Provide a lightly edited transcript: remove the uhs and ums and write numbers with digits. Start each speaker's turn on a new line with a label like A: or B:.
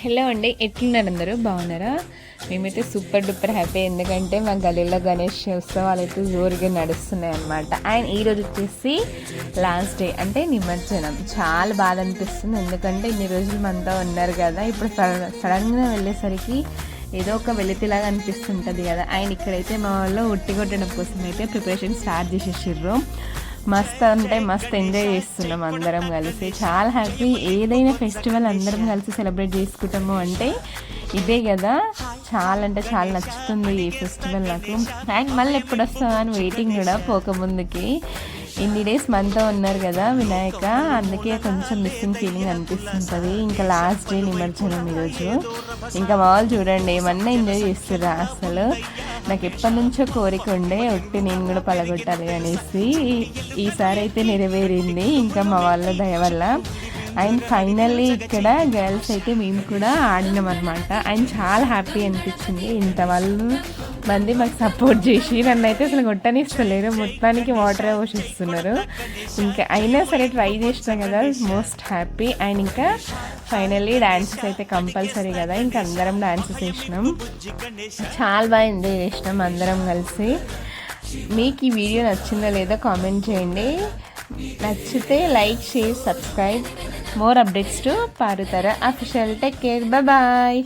A: Hello అండి, ఎట్లున్నారు అందరూ? బాగున్నారా? మేమైతే సూపర్ డూపర్ హ్యాపీ. ఎందుకంటే మా గలీలో గణేష్ ఉత్సవాలు అయితే జోరుగా నడుస్తున్నాయి అన్నమాట. అండ్ ఈరోజు వచ్చేసి లాస్ట్ డే, అంటే నిమజ్జనం. చాలా బాధ అనిపిస్తుంది, ఎందుకంటే ఇన్ని రోజులు మనతో ఉన్నారు కదా, ఇప్పుడు సడన్గా వెళ్ళేసరికి ఏదో ఒక వెలితిలాగా అనిపిస్తుంటుంది కదా. అండ్ ఇక్కడైతే మా వాళ్ళు ఉట్టి కొట్టడం కోసం అయితే ప్రిపరేషన్ స్టార్ట్ చేసేసారు. మస్త్ అంటే మస్త్ ఎంజాయ్ చేస్తున్నాం అందరం కలిసి. చాలా హ్యాపీ. ఏదైనా ఫెస్టివల్ అందరం కలిసి సెలబ్రేట్ చేసుకుంటాము అంటే ఇదే కదా. చాలా అంటే చాలా నచ్చుతుంది ఈ ఫెస్టివల్ నాకు. అండ్ మళ్ళీ ఎప్పుడు వస్తుందా అని వెయిటింగ్ కూడా పోకముందుకి. ఇన్ని డేస్ మనతో ఉన్నారు కదా వినాయక, అందుకే కొంచెం మిస్సింగ్ ఫీలింగ్ అనిపిస్తుంటుంది. ఇంకా లాస్ట్ డే నిమజ్జనం ఈరోజు. ఇంకా మా వాళ్ళు చూడండి ఏమన్నా ఎంజాయ్ చేస్తుర్రా. అసలు నాకు ఎప్పటి నుంచో కోరిక ఉండే ఒట్టి నేను కూడా పలగొట్టాలి అనేసి. ఈసారి అయితే నెరవేరింది ఇంకా మా వాళ్ళ దయ వల్ల. అండ్ ఫైనల్లీ ఇక్కడ గర్ల్స్ అయితే మేము కూడా ఆడినాం అనమాట. అండ్ చాలా హ్యాపీ అనిపించింది. ఇంత వాళ్ళు మంది మాకు సపోర్ట్ చేసి నన్ను అయితే అసలు కొట్టనిస్తలేరు, మొత్తానికి వాటర్ పోషిస్తున్నారు. ఇంకా అయినా సరే ట్రై చేసినాం కదా, మోస్ట్ హ్యాపీ. అండ్ ఇంకా ఫైనల్లీ డాన్సెస్ అయితే కంపల్సరీ కదా, ఇంకా అందరం డాన్సెస్ వేసినాం. చాలా బాగా ఎంజాయ్ చేసినాం అందరం కలిసి. మీకు ఈ వీడియో నచ్చిందో లేదో కామెంట్ చేయండి. నచ్చితే like, share, subscribe. More updates to పారుతరా అఫీషియల్. Take care, bye.